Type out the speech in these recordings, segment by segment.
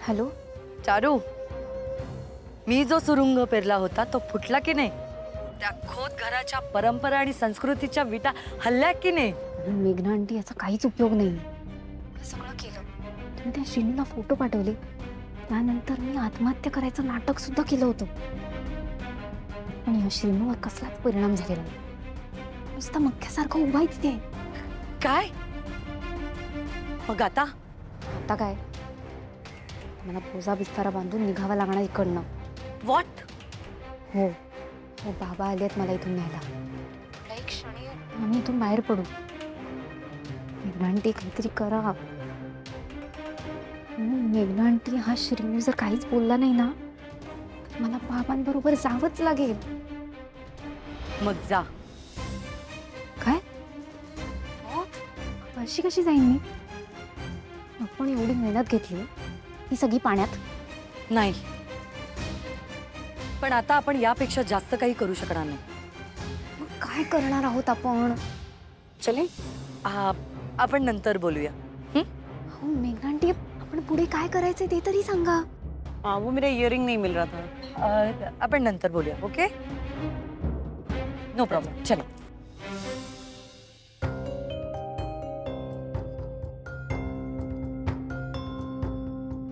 Hello Charu, मी जो सुरुंग पेरला होता तो फुटला की नाही? त्या खोत घराच्या परंपरा आणि संस्कृतीच्या विटा हल्ल्या की नाही? मेघना आंटी, याचा काहीच उपयोग नाही. सगळं केलं, तुम्ही त्या श्रीनूला फोटो पाठवले, त्यानंतर मी आत्महत्या करायचं नाटक सुद्धा केलं होतं, पण या श्रीनूवर कसलाच परिणाम झालेला नाही. नुसता मक्यासारखं उभा आहे तिथे. काय मग आता? आता काय, मला पोजा बिस्तारा बांधून निघावं लागणार इकडनं. व्हॉट? हो हो, बाबा आलेत मला इथून न्यायला. एक क्षणी आम्ही इथून बाहेर पडू. मेघना आंटी, काहीतरी करा. मेघना आंटी, हा श्रीनू जर काहीच बोलला नाही ना, मला बाबांबरोबर जावंच लागेल. मग जा. काय? अशी कशी जाईन मी? आपण एवढी मेहनत घेतली, ही सगळी पाण्यात. नाही, पण आता आपण यापेक्षा जास्त काही करू शकणार नाही. मग काय करणार आहोत आपण? चले, आपण नंतर बोलूया. हो मेघना आंटी, आपण पुढे काय करायचंय ते तरी सांगा. वो मेरा इयरिंग नहीं मिल रहा था. अपन नंतर बोलूया. Okay, no problem. चलो.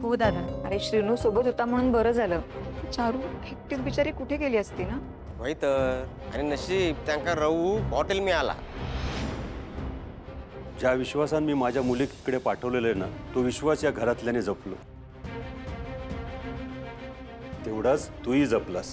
हो दादा, अरे श्रीनू सोबत होता म्हणून बरं झालं. चारू एकटीच बिचारी कुठे गेली असती ना. होय तर, आणि नशीब त्यांका राहू हॉटेल मिळाला. ज्या विश्वासाने मी माझ्या मुलीकडे पाठवलेलं ना, तो विश्वास या घरातल्याने जपलो. तेवढाच तूही जपलास.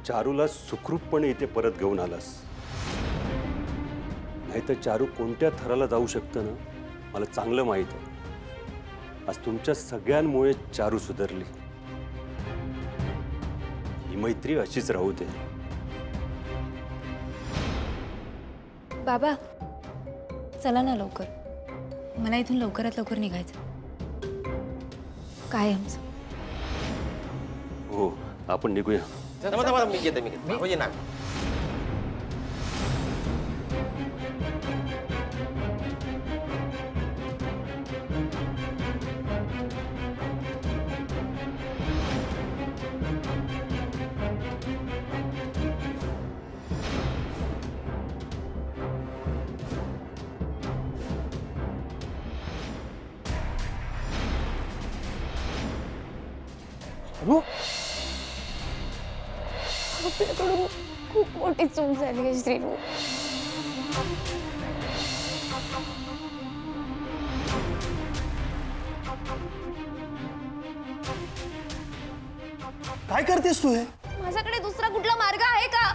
चारूला सुखरूपपणे इथे परत घेऊन आलास. नाहीतर चारू कोणत्या थराला जाऊ शकतं ना, मला चांगलं माहित आहे. आज तुमच्या सगळ्यांमुळे चारू सुधारली. ही मैत्री अशीच राहू दे. बाबा चला ना लवकर, मला इथून लवकरात लवकर निघायचं. काय आमचं? हो, आपण निघूया. मी घेते म्हणजे ना. आपल्याकडून खूप मोठी चूक झाली आहे श्रीनू. काय करतेस तू हे? माझ्याकडे दुसरा कुठला मार्ग आहे का?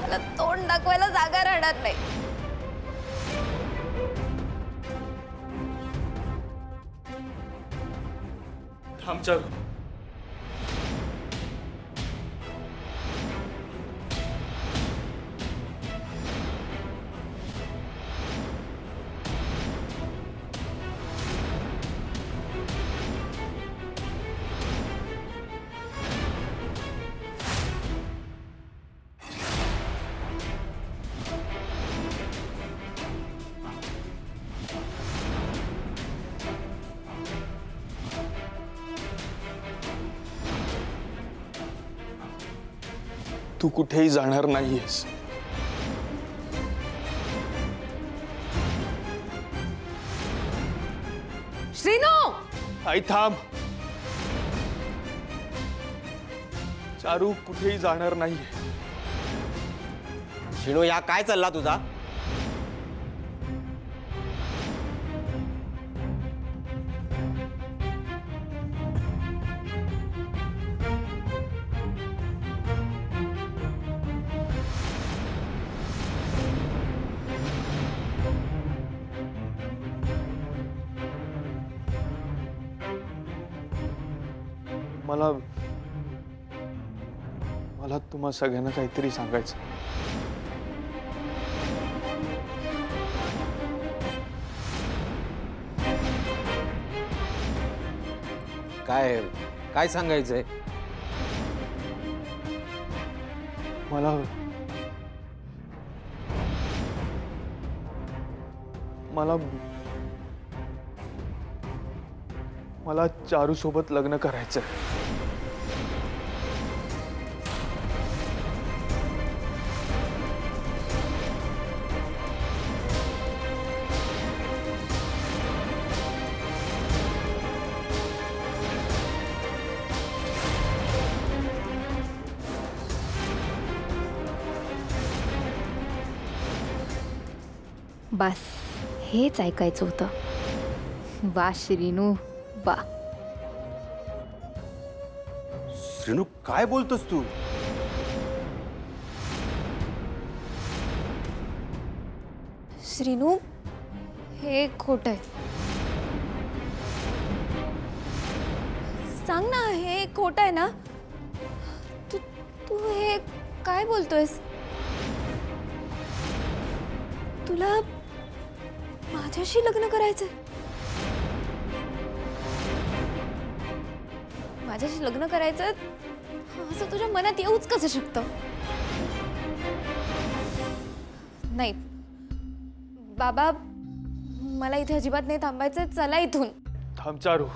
मला तोंड दाखवायला जागा राहणार नाही. थांब चारू. तू कुठेही जाणार नाहीयेस. श्रीनू, आई थांब. चारू कुठेही जाणार नाहीये. शिणू, या काय चालला तुझा? मला मला तुम्हा सगळ्यांना काहीतरी सांगायचं. काय काय सांगायचंय? मला मला मला चारू सोबत लग्न करायचंय. बस हेच ऐकायचं होतं. वा श्रीनू वा. श्रीनू काय बोलतोस तू? श्रीनू, हे खोटं आहे. सांग ना, हे खोटं आहे ना? तू तू हे काय बोलतोयस? तुला माझ्याशी लग्न करायचंय? माझ्याशी लग्न करायचं असं तुझ्या मनात येऊच कसं शकतं? नाही बाबा, मला इथे अजिबात नाही थांबायचं. चला इथून. थांब चारू,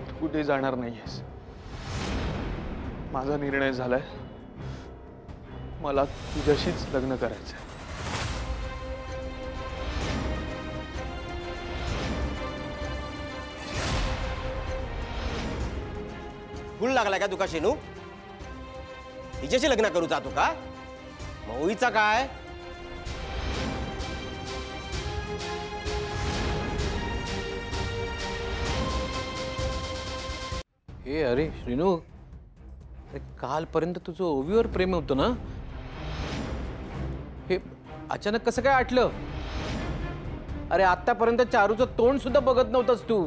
तू कुठे जाणार नाहीयेस. माझा निर्णय झालाय. मला तुझ्याशीच लग्न करायचंय. फुल लागलाय का तुका शेनू? तिच्याशी लग्न करू जातो का? मऊईचा काय? हे अरे श्रीनू, कालपर्यंत तुझं ओवीवर प्रेम होतं ना, हे अचानक कसं काय आटलं? अरे आतापर्यंत चारूचं तोंड सुद्धा बघत नव्हतास तू,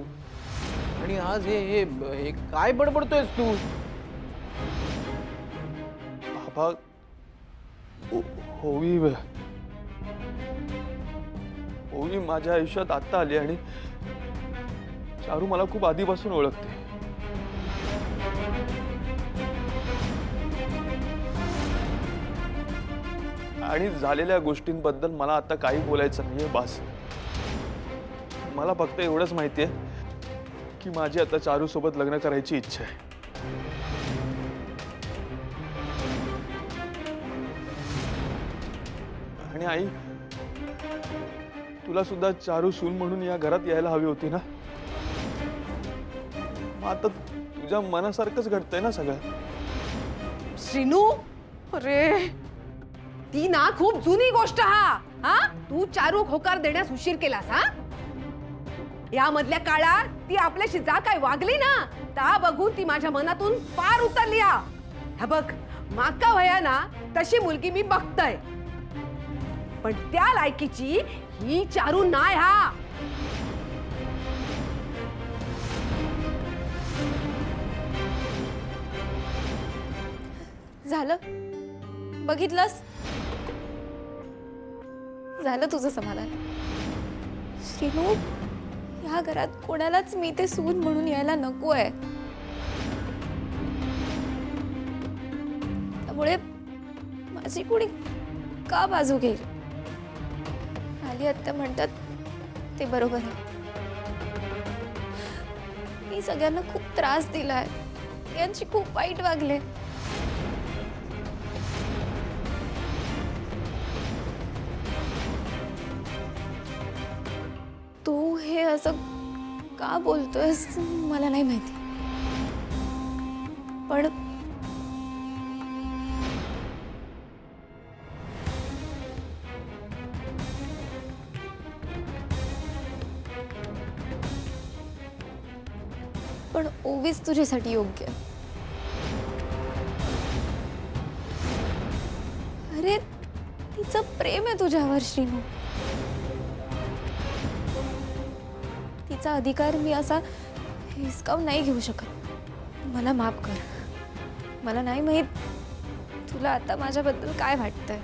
आणि आज हे हे हे काय बडबडतोयस तू? बाबा, ओवी ओवी माझ्या आयुष्यात आता आली आणि चारू मला खूप आधीपासून ओळखते. आणि झालेल्या गोष्टींबद्दल मला आता काही बोलायचं नाहीये. बास. मला फक्त एवढंच माहितीये की माझी आता चारू सोबत लग्न करायची इच्छा आहे. आणि आई, तुला सुद्धा चारू सून म्हणून या घरात यायला हवी होती ना. आता तुझ्या मनासारखंच घडतंय ना सगळं. श्रीनू, अरे ती ना खूप जुनी गोष्ट. हा तू चारू होकार देण्यास उशीर केलास. हा यामधल्या काळात ती आपल्याशी जा काय वागली ना, ता बघून ती माझ्या मनातून पार उतरली. हा बघ, माका वया ना तशी मुलगी मी बघतय, पण त्या लायकीची ही चारू नाय. हा झालं, बघितलंस? झालं तुझं समाधान. श्रीनू, ह्या घरात कोणालाच मी ते सून म्हणून यायला नको आहे. त्यामुळे माझी कोणी का बाजू घेईल? आली आत्या म्हणतात ते बरोबर आहे. मी सगळ्यांना खूप त्रास दिलाय, यांची खूप वाईट वागले. तू हे असं का बोलतोयस मला नाही माहिती, पण ओवीच तुझ्यासाठी योग्य आहे. अरे तिचं प्रेम आहे तुझ्यावर श्रीनू. तिचा अधिकार मी असा हिसकावून नाही घेऊ शकत. मला माफ कर. मला नाही माहित तुला आता माझ्याबद्दल काय वाटतंय.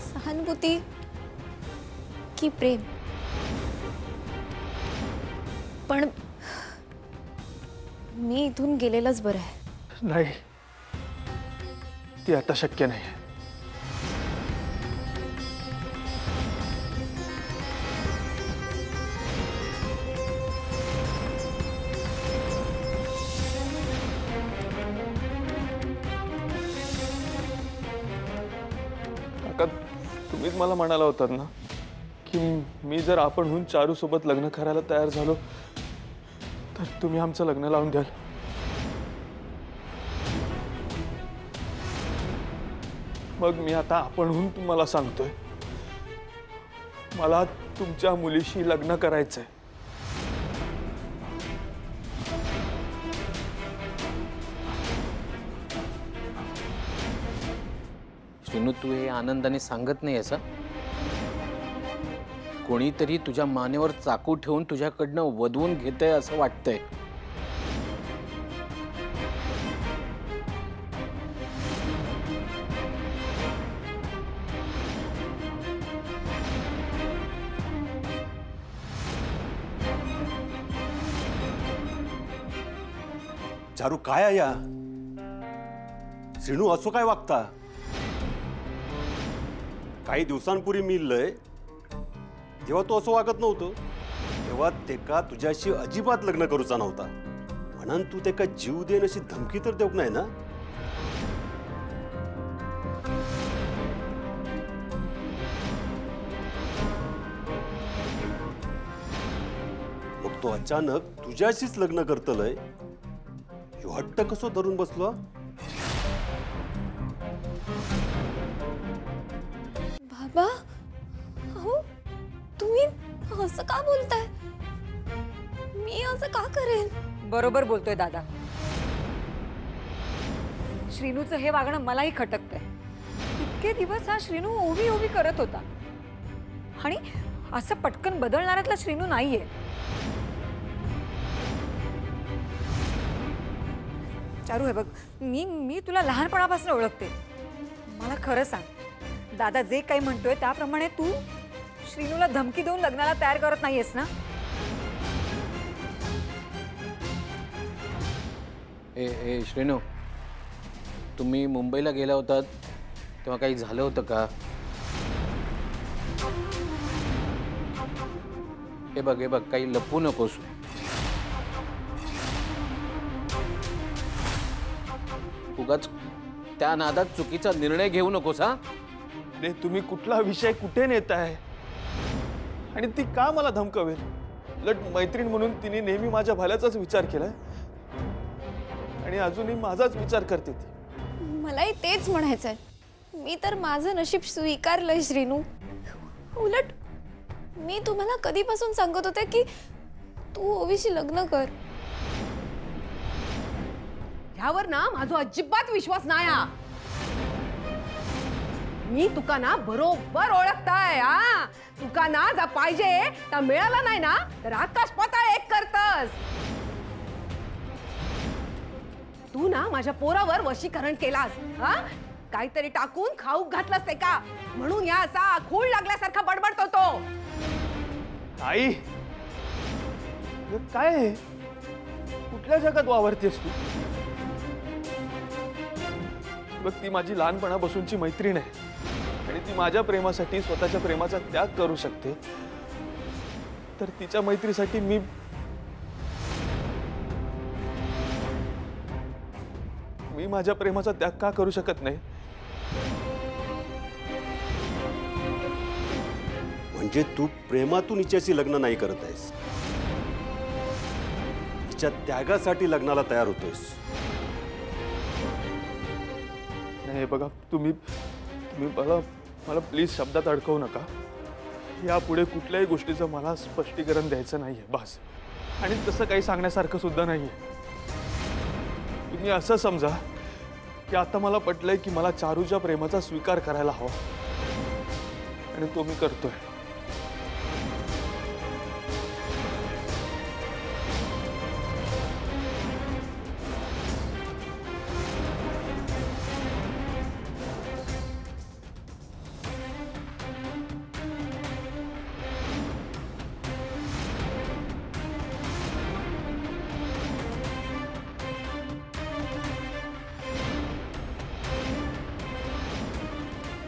सहानुभूती की प्रेम? पण मी इथून गेलेलंच बरं आहे. नाही, ती आता शक्य नाही. काका, तुम्हीच मला म्हणाला होतात ना की मी जर आपणहून चारू सोबत लग्न करायला तयार झालो तर तुम्ही आमचं लग्न लावून द्याल. मग मी आता आपणहून तुम्हाला सांगतोय, मला तुमच्या मुलीशी लग्न करायचंय. श्रीनू, तू हे आनंदाने सांगत नाही असं? कोणीतरी तुझ्या मानेवर चाकू ठेवून तुझ्याकडनं वधवून घेतंय असं वाटतंय. चारू, काय आहे या? श्रीनू असं काय वागता? काही दिवसांपूर्वी मी इल्लय तेव्हा तो असं वागत नव्हतं. तेव्हा तेका तुझ्याशी अजिबात लग्न करूचा नव्हता. म्हणून तू तेका जीव देन अशी धमकी तर देऊक नाही ना? मग तो अचानक तुझ्याशीच लग्न करतलय, ह्यो हट्ट कसो धरून बसलो? बाबा, अहो तुम्ही असं का बोलताय? मी असं का करेन? बरोबर बोलतोय दादा. श्रीनूचं हे वागणं मलाही खटकतंय. इतके दिवस हा श्रीनू ओवी ओवी करत होता आणि असं पटकन बदलणाऱ्यातला श्रीनू नाहीये. चारू, हे बघ, मी तुला लहानपणापासून ओळखते. मला खरं सांग, दादा जे काही म्हणतोय त्याप्रमाणे तू श्रीनूला धमकी देऊन लग्नाला तयार करत नाहीयेस ना? ए श्रीनू, तुम्ही मुंबईला गेला होतात तेव्हा काही झालं होतं का? हे बघ काही लपवू नकोस. उगाच त्या नादात चुकीचा निर्णय घेऊ नकोस. हा, अरे तुम्ही कुठला विषय कुठे नेताय? आणि ती का मला धमकवेल? उलट मैत्रीण म्हणून तिने नेहमी माझ्या भल्याचाच विचार केलाय आणि अजूनही माझाच विचार करते ती. मलाही तेच म्हणायचंय. मी तर माझं नशीब स्वीकारलंय श्रीनू. उलट मी तुम्हाला कधीपासून सांगत होते की तू ओवीशी लग्न कर. ह्यावर ना माझा अजिबात विश्वास नाही हा. मी तुका ना बरोबर ओळखताय. हा, तुका ना जा पाहिजे तर मिळाला नाही ना तर आकाश पाताळ एक करतस. तू ना माझ्या पोरावर वशीकरण केलास. हा, काहीतरी टाकून खाऊ घातलंस ते का, म्हणून या असा खूळ लागल्यासारखा बडबडतो तो. आई, हे काय आहे? कुठल्या जगात वावरतेस तू? बघ, ती माझी लहानपणापासूनची मैत्रीण आहे आणि ती माझ्या प्रेमासाठी स्वतःच्या प्रेमाचा त्याग करू शकते, तर तिच्या मैत्रीसाठी मी माझ्या प्रेमाचा त्याग का करू शकत नाही? म्हणजे तू प्रेमातून हिच्याशी लग्न नाही करत आहेस, हिच्या त्यागासाठी लग्नाला तयार होतोयस. नाही बघा, तुम्ही मला प्लीज शब्दात अडकवू नका. यापुढे कुठल्याही गोष्टीचं मला स्पष्टीकरण द्यायचं नाहीये बस. आणि तसं काही सांगण्यासारखं सुद्धा नाहीये. तुम्ही असं समजा की आता मला पटलंय की मला चारूच्या प्रेमाचा स्वीकार करायला हवा आणि तो मी करतोय.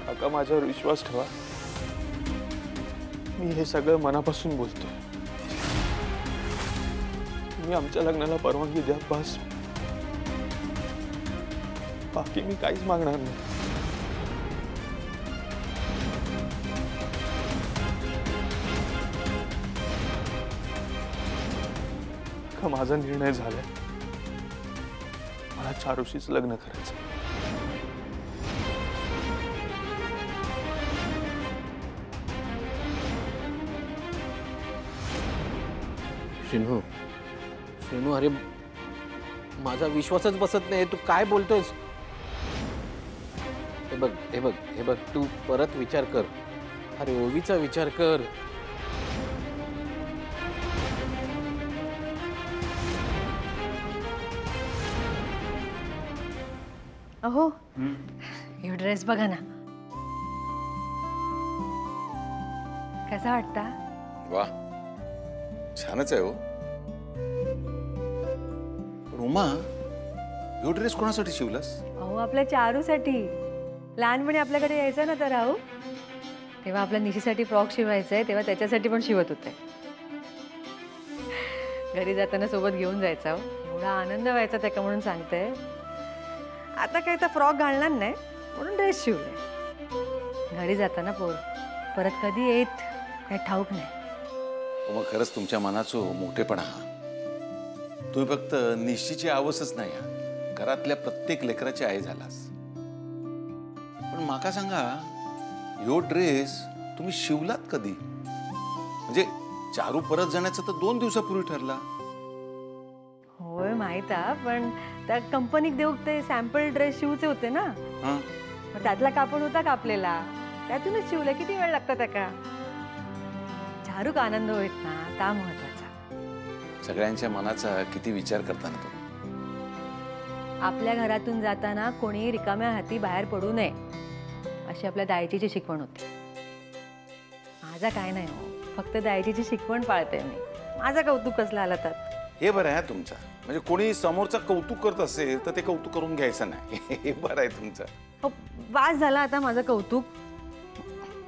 काका, माझ्यावर विश्वास ठेवा. मी हे सगळं मनापासून बोलतोय. तुम्ही आमच्या लग्नाला परवानगी द्या बस. बाकी मी काहीच मागणार नाही. हा माझा निर्णय झालाय. मला चारूशीच लग्न करायचं. श्रीनू, श्रीनू, अरे माझा विश्वासच बसत नाही. तू काय बोलतोयस? हे बघ हे बघ हे बघ, तू परत विचार कर. अरे ओवीचा विचार कर. अहो हे ड्रेस बघा ना, कसा वाटता? वा, छानच आहे हो. रोमा, ह्यो ड्रेस कोणासाठी शिवलास? अहो आपल्या चारूसाठी. लहानपणी आपल्याकडे यायचं ना तर राहू, तेव्हा आपल्या निशीसाठी फ्रॉक शिवायचंय, तेव्हा त्याच्यासाठी पण शिवत होते. घरी जाताना सोबत घेऊन जायचा. एवढा आनंद व्हायचा त्याका म्हणून सांगते. आता काही तर फ्रॉक घालणार नाही म्हणून ड्रेस शिवले. घरी जाताना परत कधी येत काही ठाऊक नाही. मग खरंच तुमच्या मनाचं मोठेपणा हा. तुम्ही फक्त निश्चितची आवसच नाही हा, घरातल्या प्रत्येक लेकराची आई झालास. पण माका सांगा, ह्यो ड्रेस तुम्ही शिवलात कधी? म्हणजे चारू परत जाण्याचं तर 2 दिवसापूर्वी ठरला. होय माहित आहे, पण त्या कंपनीत देऊ ते सॅम्पल ड्रेस शिवचे होते ना. मग त्यातला कापड होता कापलेला, त्यातूनच शिवलं. किती वेळ लागतो त्याका? चारूक आनंद होईत ना, ता महत्वाचा. सगळ्यांच्या मनाचा किती विचार करताना तो. आपल्या घरातून जाताना कोणी रिकाम्या हाती बाहेर पडू नये अशी आपल्या दायचीची शिकवण होती. माझा काय नाही हो, फक्त दायचीची शिकवण पाळते मी. माझा कौतुक कसला आला तर. हे बरं आहे तुमचं. म्हणजे कोणी समोरचा कौतुक करत असेल तर ते कौतुक करून घ्यायचं नाही. हे बरं आहे तुमचं. हो, वास झाला आता माझं कौतुक.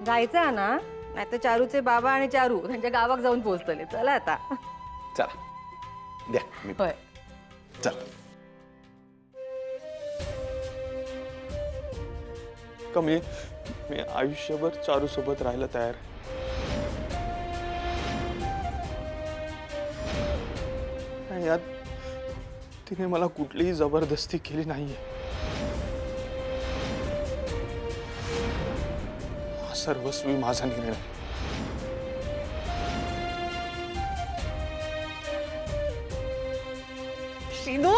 जायचं आहे ना, नाही तर चारूचे बाबा आणि चारू त्यांच्या गावात जाऊन पोहोचतले. चला आता. चला द्या मी. होय चल. मी आयुष्यभर चारू सोबत राहायला तयार. यात तिने मला कुठलीही जबरदस्ती केली नाहीये. हा सर्वस्वी माझा निर्णय. श्रीनू,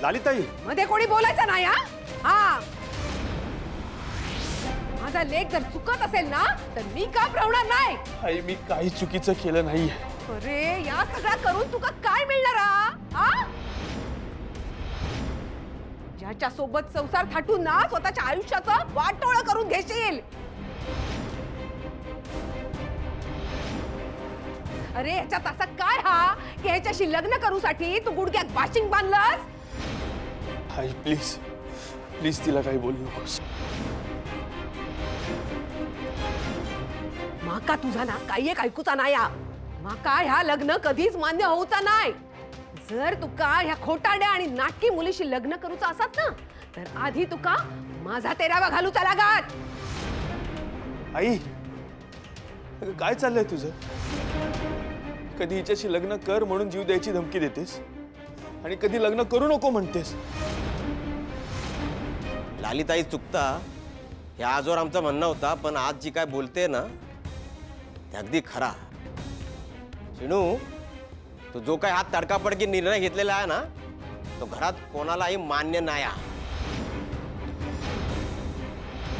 लालिताई, मध्ये कोणी बोलायचं नाही. हा, माझा लेक जर चुकत असेल ना तर मी का प्रवणार नाही? आई, मी काही चुकीचं केलं नाहीये. अरे या सगळ्या करून तुका काय मिळणार हा? ज्याच्या सोबत संसार थाटून ना स्वतःच्या आयुष्याचं वाटोळं करून घेशील. अरे ह्याच्यात असं काय हा की ह्याच्याशी लग्न करूसाठी तू गुडघ्यात बाशिंग बांधलंस? आई प्लीज प्लीज तिला काही बोलू नकोस. माका तुझा ना काही एक ऐकूचा नाही. माका ह्या लग्न कधीच मान्य होऊचा नाही. जर तुका ह्या खोटाड्या आणि नाटकी मुलीशी लग्न करूचा असत ना तर आधी तुका माझा तेरावा घालूचा लागत. आई, काय चाललंय तुझं? कधी हिच्याशी लग्न कर म्हणून जीव द्यायची धमकी देतेस आणि कधी लग्न करू नको म्हणतेस. लालिताई चुकता ह्या आजवर आमचं म्हणणं होता, पण आज जी काय बोलते ना ते अगदी खरा. शिणू, तो जो काय हात तडकाफडकी निर्णय घेतलेला आहे ना तो घरात कोणालाही मान्य नाही.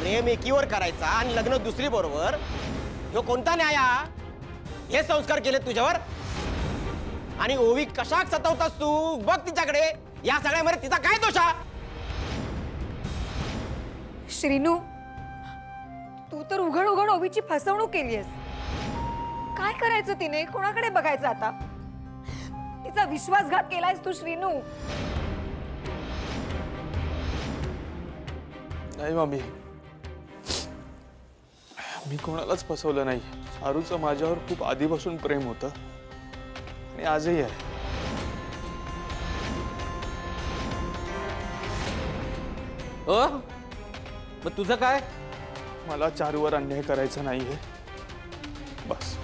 प्रेम एकीवर करायचा आणि लग्न दुसरी बरोबर, ह्यो कोणता न्याय? हे संस्कार केले तुझ्यावर? आणि ओवी कशाक सतावतास तू? बघ तिच्याकडे. या सगळ्यामध्ये तिचा काय दोष? श्रीनू, तू तर उघड उघड ओवीची फसवणूक केलीयस. काय करायचं तिने? कोणाकडे बघायचं आता? तिचा विश्वासघात केलायस तू श्रीनू. नाही मम्मी, मी कोणालाच फसवलं नाही. चारूचं माझ्यावर खूप आधीपासून प्रेम होतं आणि आजही आहे. मग तुझं काय? मला चारूवर अन्याय करायचा नाहीये, बस.